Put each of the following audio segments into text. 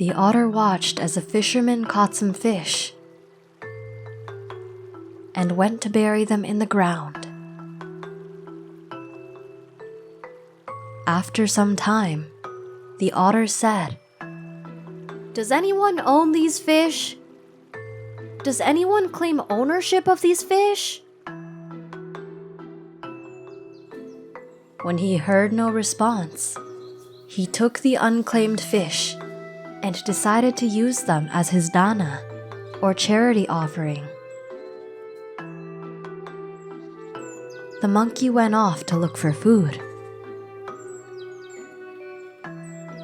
The otter watched as a fisherman caught some fish and went to bury them in the ground. After some time, the otter said, "Does anyone own these fish? Does anyone claim ownership of these fish?" When he heard no response, he took the unclaimed fish and decided to use them as his dana, or charity offering. The monkey went off to look for food.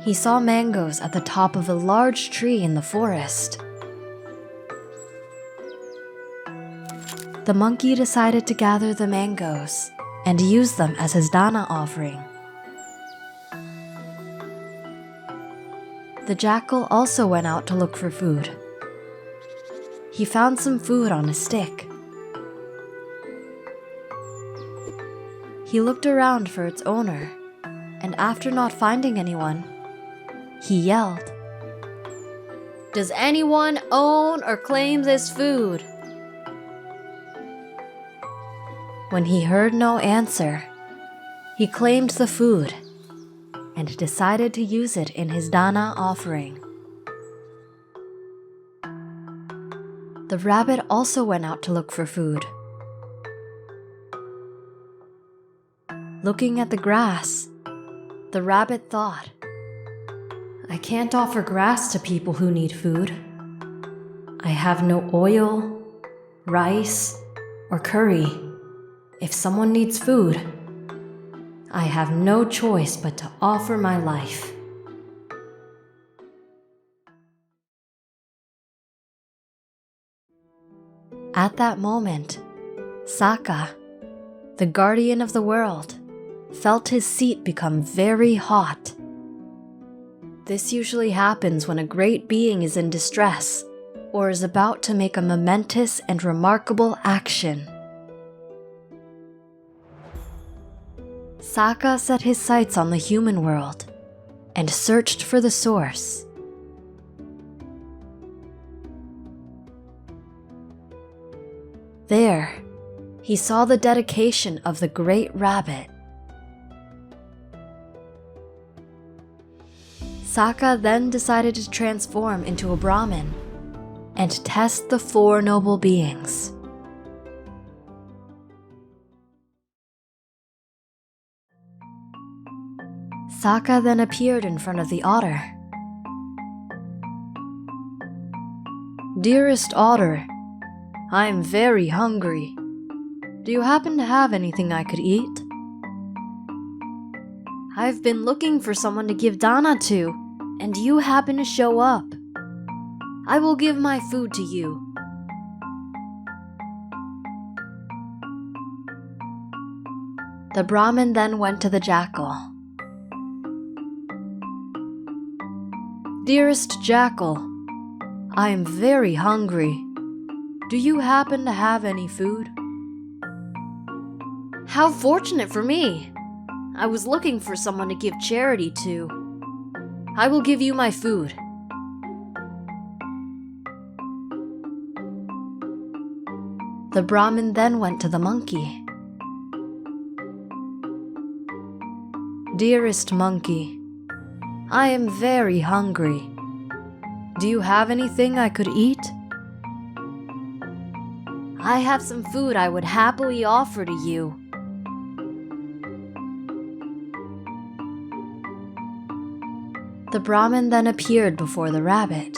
He saw mangoes at the top of a large tree in the forest. The monkey decided to gather the mangoes and use them as his dana offering. The jackal also went out to look for food. He found some food on a stick. He looked around for its owner, and after not finding anyone, he yelled, "Does anyone own or claim this food?" When he heard no answer, he claimed the food and decided to use it in his dana offering. The rabbit also went out to look for food. Looking at the grass, the rabbit thought, "I can't offer grass to people who need food. I have no oil, rice, or curry. If someone needs food, I have no choice but to offer my life." At that moment, Saka, the guardian of the world, felt his seat become very hot. This usually happens when a great being is in distress or is about to make a momentous and remarkable action. Saka set his sights on the human world and searched for the source. There, he saw the dedication of the great rabbit. Saka then decided to transform into a Brahmin and test the four noble beings. Saka then appeared in front of the otter. "Dearest otter, I am very hungry. Do you happen to have anything I could eat? I've been looking for someone to give dana to, and you happen to show up. I will give my food to you." The Brahmin then went to the jackal. "Dearest jackal, I am very hungry. Do you happen to have any food?" "How fortunate for me! I was looking for someone to give charity to. I will give you my food." The Brahmin then went to the monkey. "Dearest monkey, I am very hungry. Do you have anything I could eat?" "I have some food I would happily offer to you." The Brahmin then appeared before the rabbit.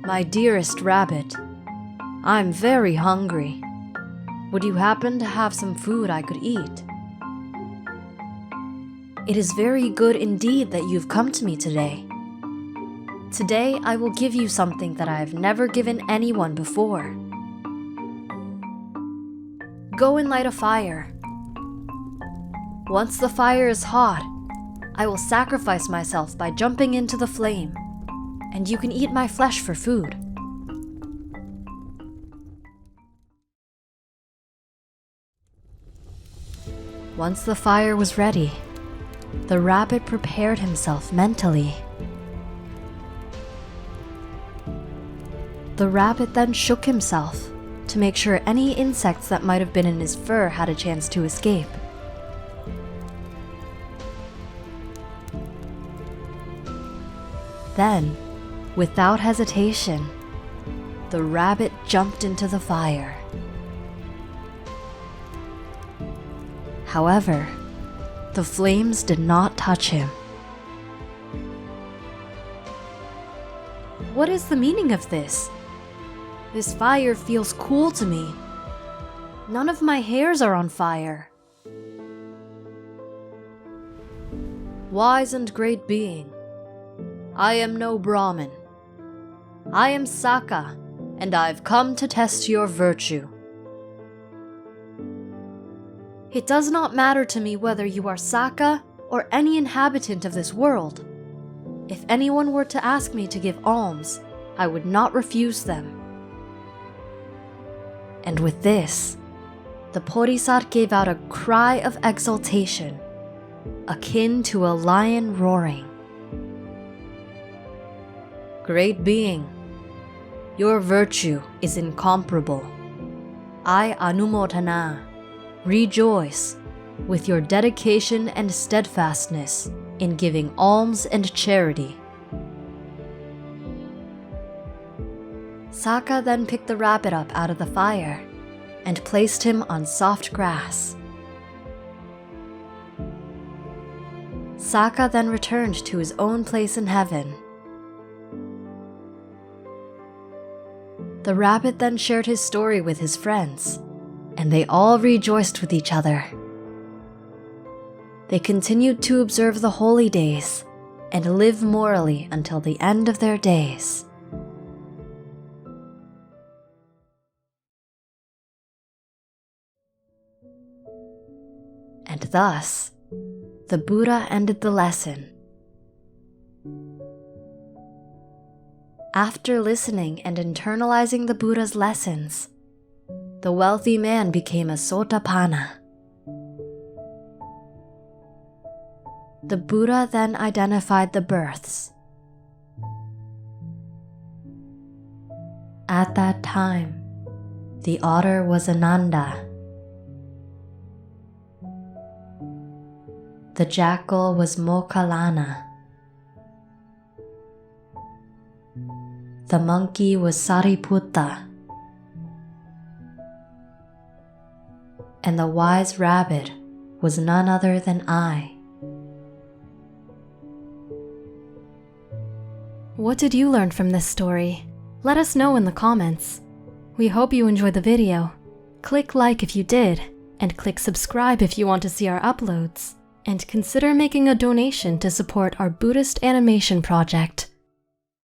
"My dearest rabbit, I'm very hungry. Would you happen to have some food I could eat?" "It is very good indeed that you've come to me today. Today I will give you something that I have never given anyone before. Go and light a fire. Once the fire is hot, I will sacrifice myself by jumping into the flame, and you can eat my flesh for food." Once the fire was ready, the rabbit prepared himself mentally. The rabbit then shook himself to make sure any insects that might have been in his fur had a chance to escape. Then, without hesitation, the rabbit jumped into the fire. However, the flames did not touch him. What is the meaning of this? This fire feels cool to me. None of my hairs are on fire. Wise and great being, I am no Brahmin. I am Saka, and I've come to test your virtue. It does not matter to me whether you are Saka or any inhabitant of this world. If anyone were to ask me to give alms, I would not refuse them. And with this, the Porisat gave out a cry of exultation, akin to a lion roaring. Great being, your virtue is incomparable. I Anumodana, rejoice with your dedication and steadfastness in giving alms and charity. Saka then picked the rabbit up out of the fire and placed him on soft grass. Saka then returned to his own place in heaven. The rabbit then shared his story with his friends, and they all rejoiced with each other. They continued to observe the holy days and live morally until the end of their days. And thus, the Buddha ended the lesson. After listening and internalizing the Buddha's lessons, the wealthy man became a Sotapanna. The Buddha then identified the births. At that time, the otter was Ananda. The jackal was Mokkallana. The monkey was Sariputta. And the wise rabbit was none other than I. What did you learn from this story? Let us know in the comments. We hope you enjoyed the video. Click like if you did, and click subscribe if you want to see our uploads. And consider making a donation to support our Buddhist animation project.